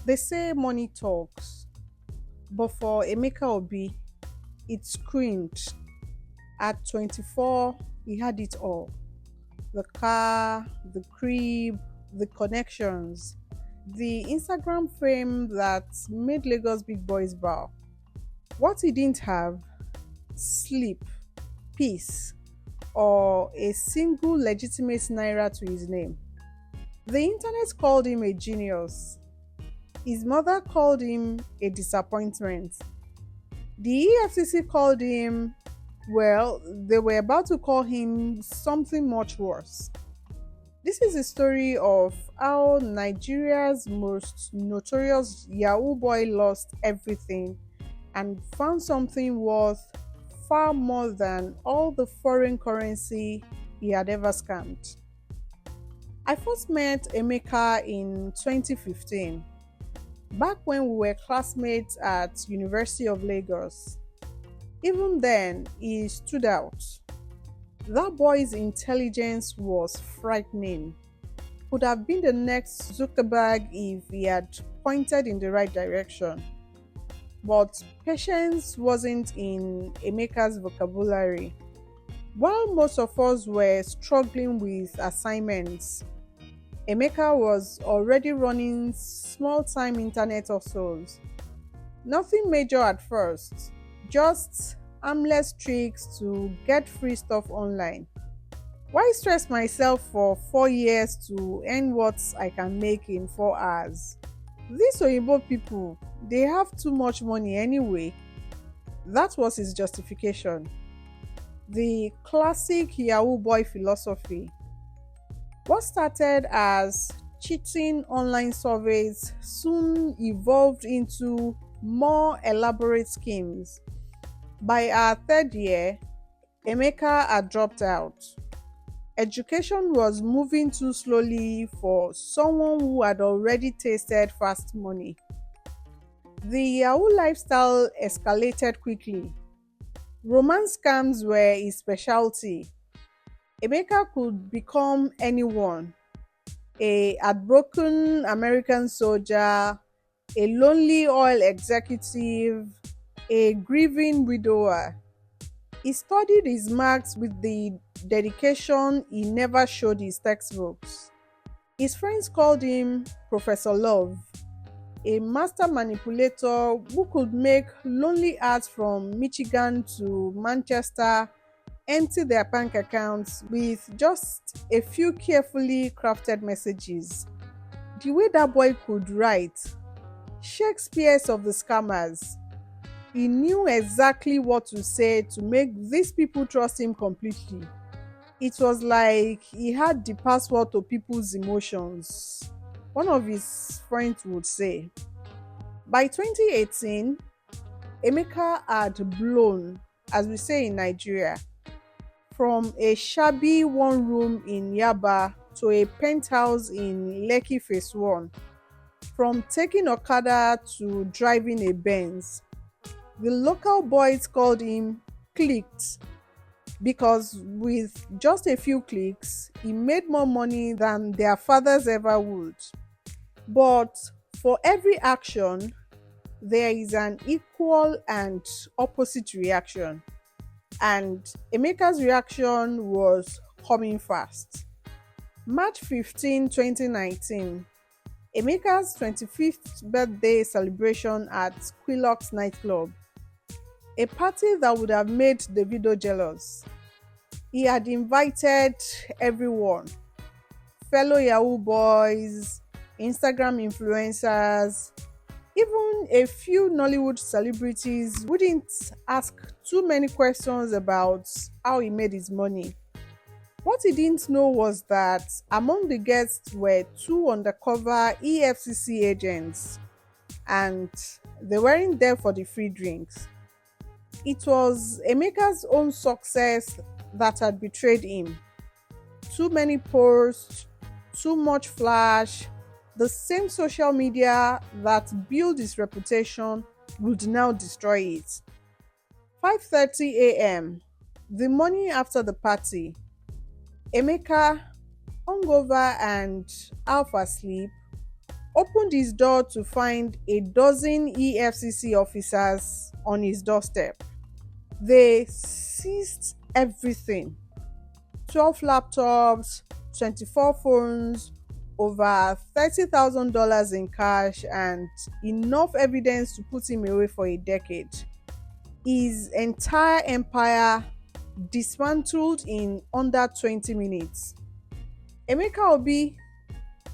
They say money talks, but for Emeka Obi, it screamed. At 24, he had it all: the car, the crib, the connections, the Instagram fame that made Lagos big boys bow. What he didn't have: sleep, peace, or a single legitimate naira to his name. The internet called him a genius. His mother called him a disappointment. The EFCC called him, well, they were about to call him something much worse. This is a story of how Nigeria's most notorious Yahoo Boy lost everything and found something worth far more than all the foreign currency he had ever scammed. I first met Emeka in 2015, back when we were classmates at University of Lagos. Even then, he stood out. That boy's intelligence was frightening. Could have been the next Zuckerberg if he had pointed in the right direction. But patience wasn't in Emeka's vocabulary. While most of us were struggling with assignments, Emeka was already running small time internet hustles. Nothing major at first, just harmless tricks to get free stuff online. Why stress myself for 4 years to earn what I can make in 4 hours? These Oyibo people, they have too much money anyway. That was his justification. The classic Yahoo Boy philosophy. What started as cheating online surveys soon evolved into more elaborate schemes. By our third year, Emeka had dropped out. Education was moving too slowly for someone who had already tasted fast money. The Yahoo lifestyle escalated quickly. Romance scams were his specialty. Emeka could become anyone: a heartbroken American soldier, a lonely oil executive, a grieving widower. He studied his marks with the dedication he never showed his textbooks. His friends called him Professor Love, a master manipulator who could make lonely hearts from Michigan to Manchester empty their bank accounts with just a few carefully crafted messages. The way that boy could write, Shakespeare's of the scammers. He knew exactly what to say to make these people trust him completely. It was like he had the password to people's emotions, one of his friends would say. By 2018, Emeka had blown, as we say in Nigeria, from a shabby one room in Yaba to a penthouse in Lekki Phase 1, from taking Okada to driving a Benz. The local boys called him Clicked because with just a few clicks, he made more money than their fathers ever would. But for every action, there is an equal and opposite reaction. And Emeka's reaction was coming fast. March 15, 2019, Emeka's 25th birthday celebration at Quillox nightclub, a party that would have made Davido jealous. He had invited everyone: fellow Yahoo boys, Instagram influencers, even a few Nollywood celebrities wouldn't ask too many questions about how he made his money. What he didn't know was that among the guests were two undercover EFCC agents, and they weren't there for the free drinks. It was Emeka's own success that had betrayed him. Too many posts, too much flash, the same social media that built his reputation would now destroy it. 5:30 a.m. The morning after the party, Emeka, hungover and half asleep, opened his door to find a dozen EFCC officers on his doorstep. They seized everything: 12 laptops, 24 phones, over $30,000 in cash, and enough evidence to put him away for a decade. His entire empire dismantled in under 20 minutes. Emeka Obi,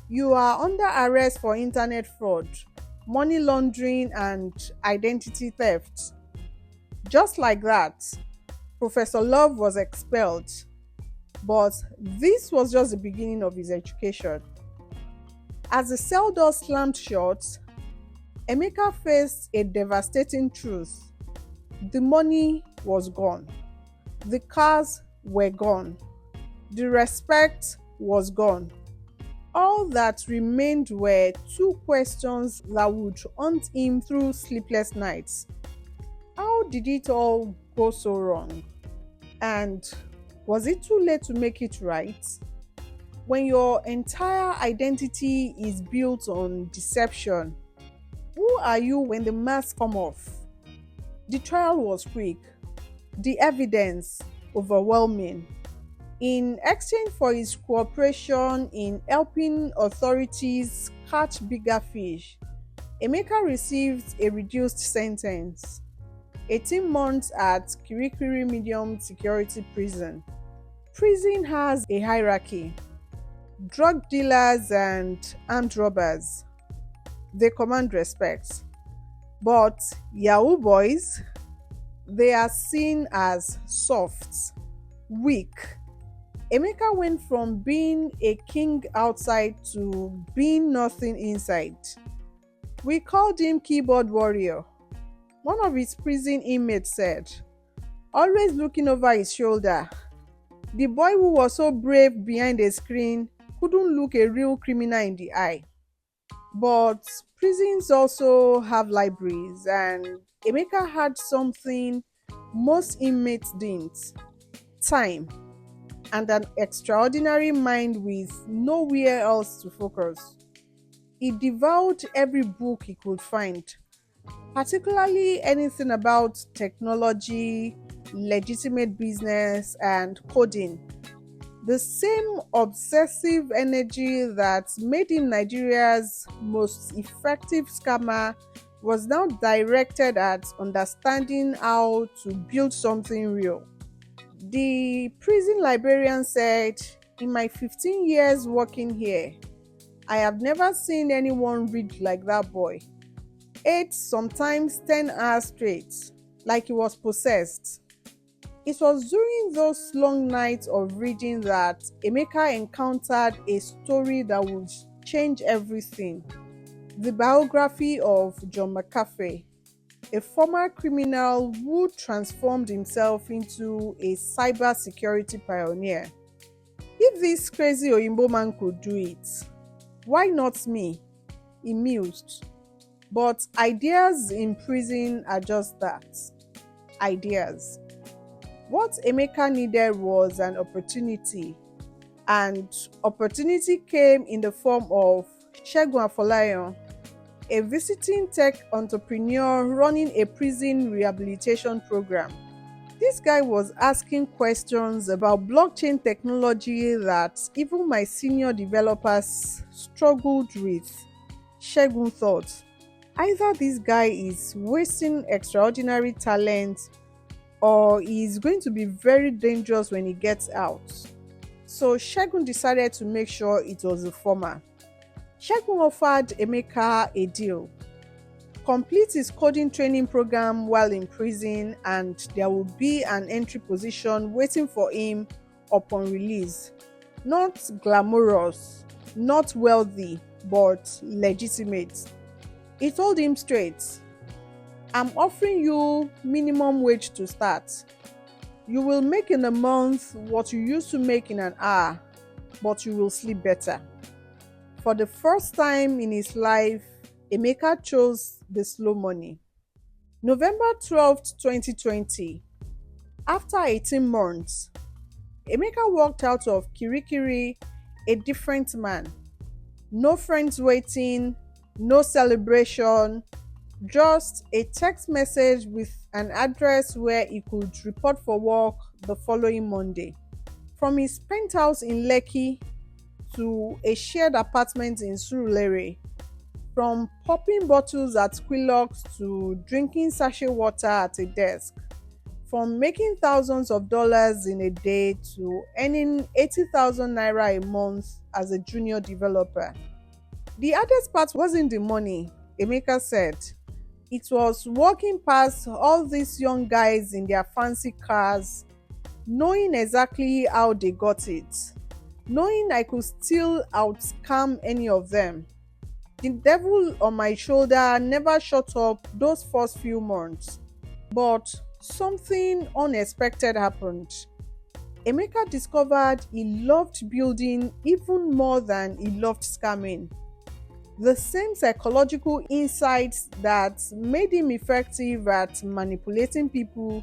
you are under arrest for internet fraud, money laundering, and identity theft. Just like that, Professor Love was expelled. But this was just the beginning of his education. As the cell door slammed shut, Emeka faced a devastating truth. The money was gone. The cars were gone. The respect was gone. All that remained were two questions that would haunt him through sleepless nights. How did it all go so wrong? And was it too late to make it right? When your entire identity is built on deception, who are you when the mask come off? The trial was quick, the evidence overwhelming. In exchange for his cooperation in helping authorities catch bigger fish, Emeka received a reduced sentence: 18 months at Kirikiri Medium Security Prison. Prison has a hierarchy. Drug dealers and armed robbers, they command respect. But Yahoo boys, they are seen as soft, weak. Emeka went from being a king outside to being nothing inside. We called him keyboard warrior. One of his prison inmates said, always looking over his shoulder. The boy who was so brave behind a screen couldn't look a real criminal in the eye. But prisons also have libraries, and Emeka had something most inmates didn't: time and an extraordinary mind with nowhere else to focus. He devoured every book he could find, particularly anything about technology, legitimate business, and coding. The same obsessive energy that made him Nigeria's most effective scammer was now directed at understanding how to build something real. The prison librarian said, in my 15 years working here, I have never seen anyone read like that boy. 8, sometimes 10 hours straight, like he was possessed. It was during those long nights of reading that Emeka encountered a story that would change everything: the biography of John McAfee, a former criminal who transformed himself into a cybersecurity pioneer. If this crazy Oyinbo man could do it, why not me? He mused. But ideas in prison are just that: ideas. What Emeka needed was an opportunity, and opportunity came in the form of Segun Afolayan, a visiting tech entrepreneur running a prison rehabilitation program. This guy was asking questions about blockchain technology that even my senior developers struggled with. Segun thought, either this guy is wasting extraordinary talent, or he is going to be very dangerous when he gets out. So Segun decided to make sure it was the former. Segun offered Emeka a deal: complete his coding training program while in prison, and there will be an entry position waiting for him upon release. Not glamorous, not wealthy, but legitimate. He told him straight, I'm offering you minimum wage to start. You will make in a month what you used to make in an hour, but you will sleep better. For the first time in his life, Emeka chose the slow money. November 12th, 2020, after 18 months, Emeka walked out of Kirikiri a different man. No friends waiting, No celebration, just a text message with an address where he could report for work the following Monday. From his penthouse in Lekki to a shared apartment in Surulere, from popping bottles at Quillox to drinking sachet water at a desk, from making thousands of dollars in a day to earning 80,000 naira a month as a junior developer. The hardest part wasn't the money, Emeka said. It was walking past all these young guys in their fancy cars, knowing exactly how they got it, knowing I could still outscam any of them. The devil on my shoulder never shut up those first few months. But something unexpected happened. Emeka discovered he loved building even more than he loved scamming. The same psychological insights that made him effective at manipulating people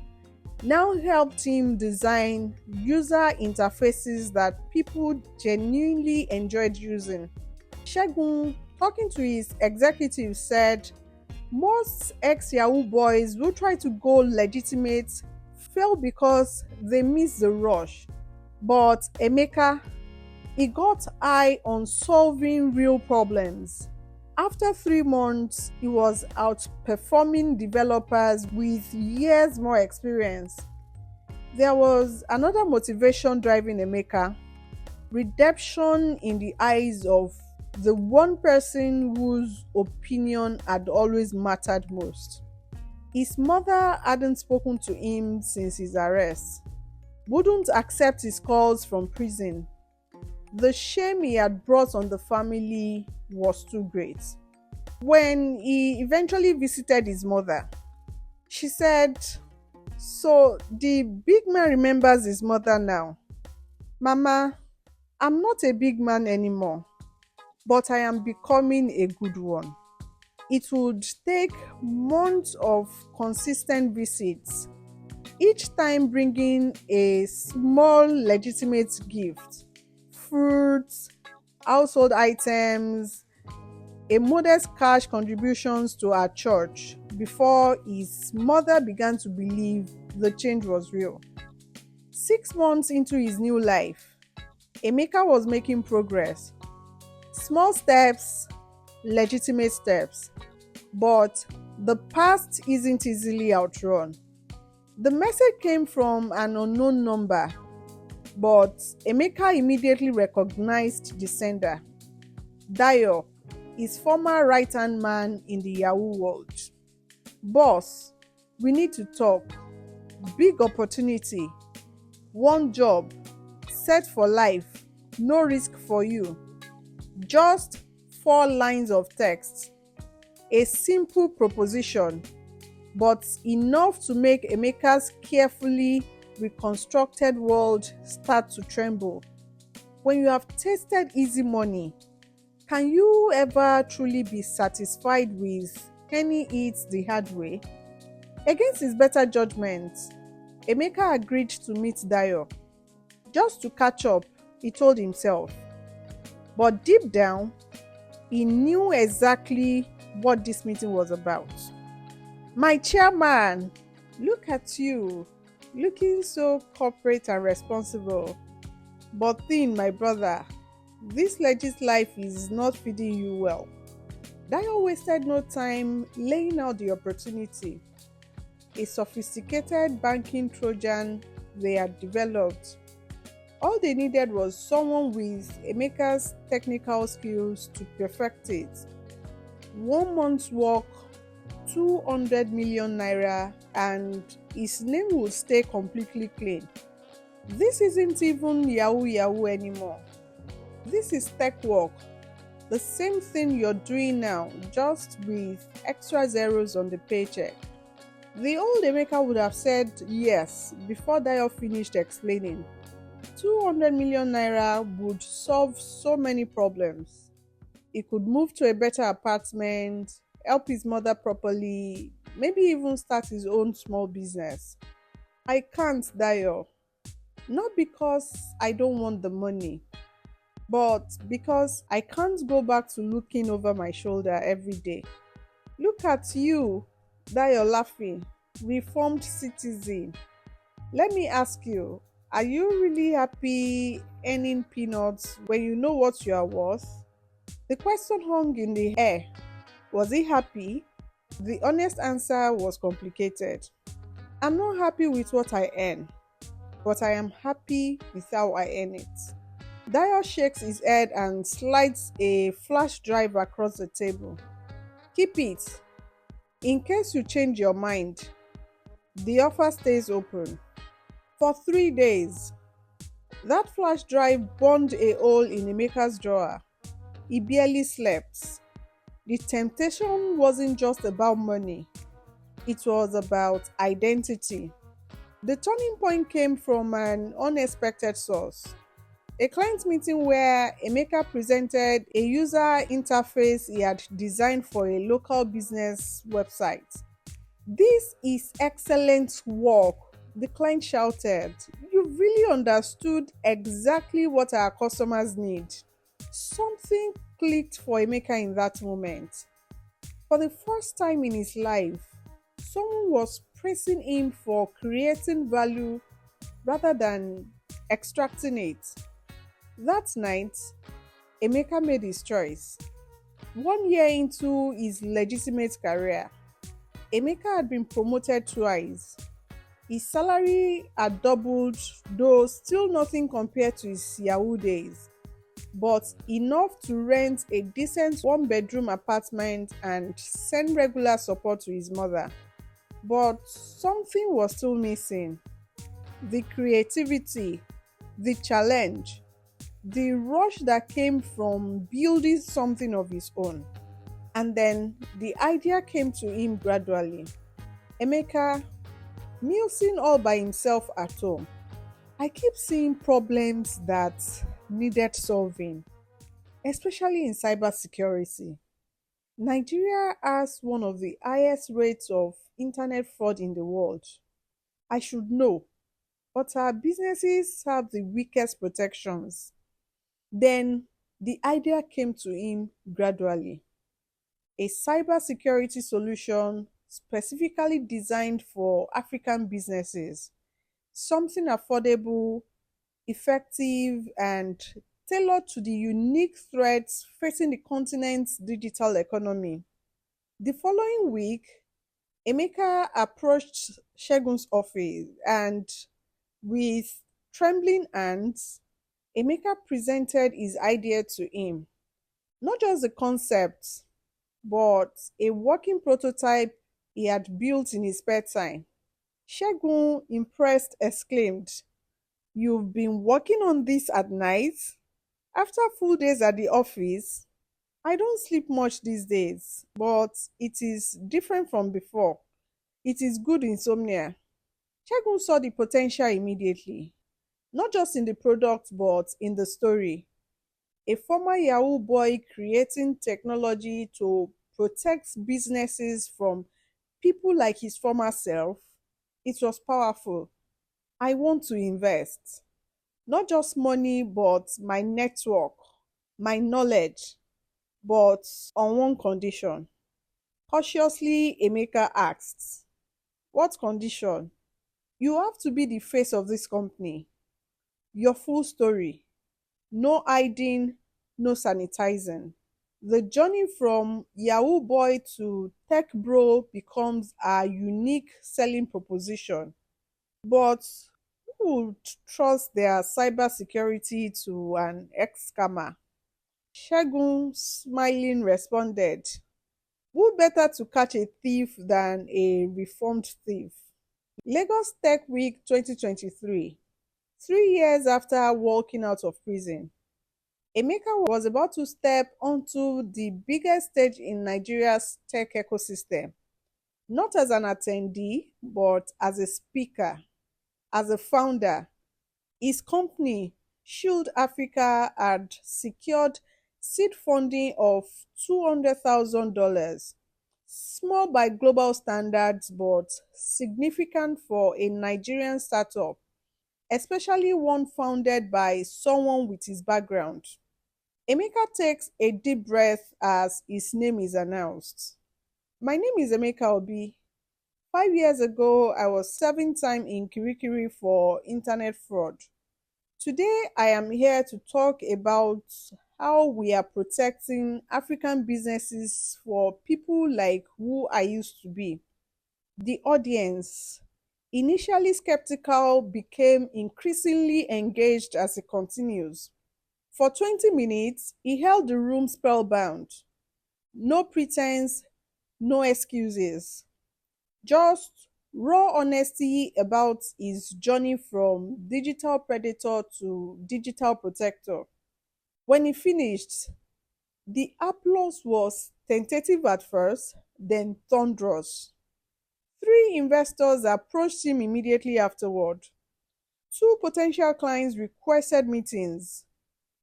now helped him design user interfaces that people genuinely enjoyed using. Shegun, talking to his executive, said most ex Yahoo boys who try to go legitimate fail because they miss the rush. But Emeka, he got high on solving real problems. After 3 months, he was outperforming developers with years more experience. There was another motivation driving Emeka: redemption in the eyes of the one person whose opinion had always mattered most. His mother hadn't spoken to him since his arrest, wouldn't accept his calls from prison. The shame he had brought on the family was too great. When he eventually visited his mother, she said, "So the big man remembers his mother now. Mama, I'm not a big man anymore, but I am becoming a good one." It would take months of consistent visits, each time bringing a small legitimate gift: fruits, household items, a modest cash contributions to our church, before his mother began to believe the change was real. 6 months into his new life, Emeka was making progress. Small steps, legitimate steps. But the past isn't easily outrun. The message came from an unknown number, but Emeka immediately recognized the sender: Dayo, his former right-hand man in the Yahoo world. "Boss, we need to talk. Big opportunity. One job. Set for life. No risk for you. Just 4 lines of text. A simple proposition, but enough to make Emeka's carefully reconstructed world start to tremble. When you have tasted easy money, can you ever truly be satisfied with any it the hard way?" Against his better judgment, Emeka agreed to meet Dayo. Just to catch up, he told himself. But deep down, he knew exactly what this meeting was about. "My chairman, look at you, looking so corporate and responsible. But then, my brother, this legit life is not feeding you well." Dayo wasted no time laying out the opportunity: a sophisticated banking Trojan they had developed. All they needed was someone with Emeka's technical skills to perfect it. 1 month's work, 200 million naira, and his name would stay completely clean. This isn't even Yahoo Yahoo anymore. This is tech work. The same thing you're doing now, just with extra zeros on the paycheck. The old Emeka would have said yes before Dayo finished explaining. 200 million naira would solve so many problems. He could move to a better apartment, help his mother properly, maybe even start his own small business. "I can't, Dayo. Not because I don't want the money, but because I can't go back to looking over my shoulder every day. Look at you, that you're laughing, reformed citizen. Let me ask you, are you really happy earning peanuts when you know what you are worth? The question hung in the air. Was he happy? The honest answer was complicated. I'm not happy with what I earn, but I am happy with how I earn it. Dio shakes his head and slides a flash drive across the table. Keep it. In case you change your mind, the offer stays open. For 3 days, that flash drive burned a hole in Emeka's drawer. He barely slept. The temptation wasn't just about money, it was about identity. The turning point came from an unexpected source. A client meeting where Emeka presented a user interface he had designed for a local business website. This is excellent work, the client shouted. You really understood exactly what our customers need. Something clicked for Emeka in that moment. For the first time in his life, someone was praising him for creating value rather than extracting it. That night, Emeka made his choice. 1 year into his legitimate career, Emeka had been promoted twice. His salary had doubled, though still nothing compared to his Yahoo days, but enough to rent a decent one-bedroom apartment and send regular support to his mother. But something was still missing: the creativity, the challenge, the rush that came from building something of his own. And then the idea came to him gradually. Emeka, musing all by himself at home. I keep seeing problems that needed solving, especially in cybersecurity. Nigeria has one of the highest rates of internet fraud in the world. I should know, but our businesses have the weakest protections. Then the idea came to him gradually: a cybersecurity solution specifically designed for African businesses, something affordable, effective, and tailored to the unique threats facing the continent's digital economy. The following week, Emeka approached Shegun's office and, with trembling hands, Emeka presented his idea to him. Not just the concept, but a working prototype he had built in his spare time. Shegun, impressed, exclaimed, You've been working on this at night? After full days at the office? I don't sleep much these days, but it is different from before. It is good insomnia. Shegun saw the potential immediately, not just in the product but in the story. A former Yahoo boy creating technology to protect businesses from people like his former self. It was powerful. I want to invest. Not just money, but my network, my knowledge, but on one condition. Cautiously, Emeka asked, What condition? You have to be the face of this company. Your full story. No hiding, no sanitizing. The journey from Yahoo boy to tech bro becomes a unique selling proposition. But who would trust their cybersecurity to an ex-scammer? Shegun, smiling, responded, Who better to catch a thief than a reformed thief? Lagos Tech Week 2023, 3 years after walking out of prison, Emeka was about to step onto the biggest stage in Nigeria's tech ecosystem, not as an attendee, but as a speaker, as a founder. His company, Shield Africa, had secured seed funding of $200,000, small by global standards but significant for a Nigerian startup, especially one founded by someone with his background. Emeka takes a deep breath as his name is announced. My name is Emeka Obi. 5 years ago, I was serving time in Kirikiri for internet fraud. Today, I am here to talk about how we are protecting African businesses for people like who I used to be. The audience, initially skeptical, became increasingly engaged as it continues. For 20 minutes, he held the room spellbound. No pretense, no excuses. Just raw honesty about his journey from digital predator to digital protector. When he finished, the applause was tentative at first, then thunderous. Three investors approached him immediately afterward. Two potential clients requested meetings.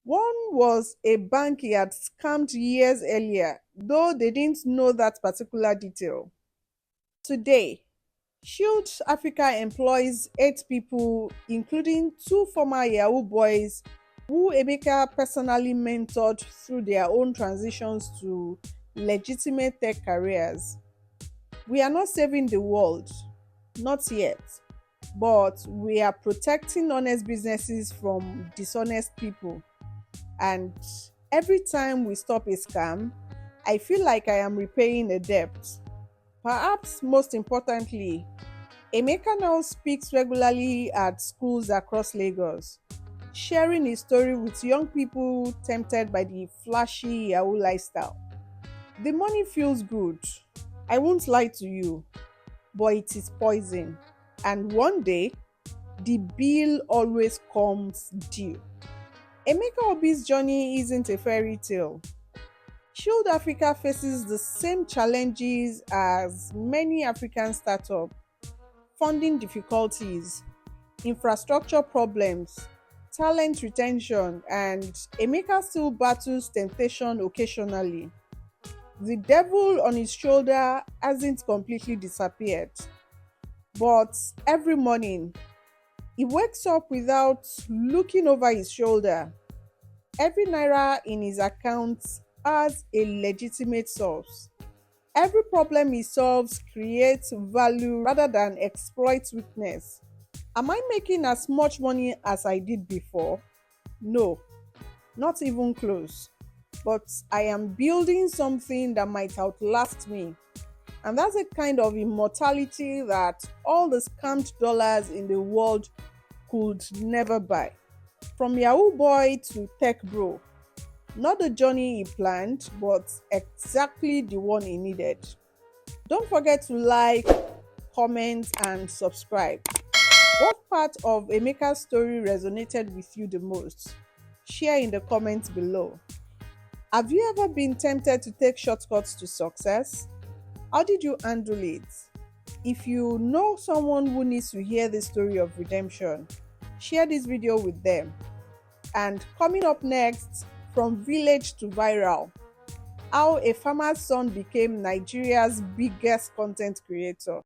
One was a bank he had scammed years earlier, though they didn't know that particular detail. Today, Shield Africa employs 8 people, including two former Yahoo boys who Emeka personally mentored through their own transitions to legitimate tech careers. We are not saving the world, not yet, but we are protecting honest businesses from dishonest people. And every time we stop a scam, I feel like I am repaying a debt. Perhaps most importantly, Emeka now speaks regularly at schools across Lagos, sharing his story with young people tempted by the flashy Yahoo lifestyle. The money feels good, I won't lie to you, but it is poison. And one day, the bill always comes due. Emeka Obi's journey isn't a fairy tale. Shield Africa faces the same challenges as many African startups: funding difficulties, infrastructure problems, talent retention, and Emeka still battles temptation occasionally. The devil on his shoulder hasn't completely disappeared, but every morning he wakes up without looking over his shoulder. Every naira in his account has a legitimate source. Every problem he solves creates value rather than exploits weakness. Am I making as much money as I did before? No, not even close. But I am building something that might outlast me. And that's a kind of immortality that all the scammed dollars in the world could never buy. From Yahoo Boy to Tech Bro, not the journey he planned, but exactly the one he needed. Don't forget to like, comment, and subscribe. What part of Emeka's story resonated with you the most? Share in the comments below. Have you ever been tempted to take shortcuts to success? How did you handle it? If you know someone who needs to hear the story of redemption, share this video with them. And coming up next, from village to viral, how a farmer's son became Nigeria's biggest content creator.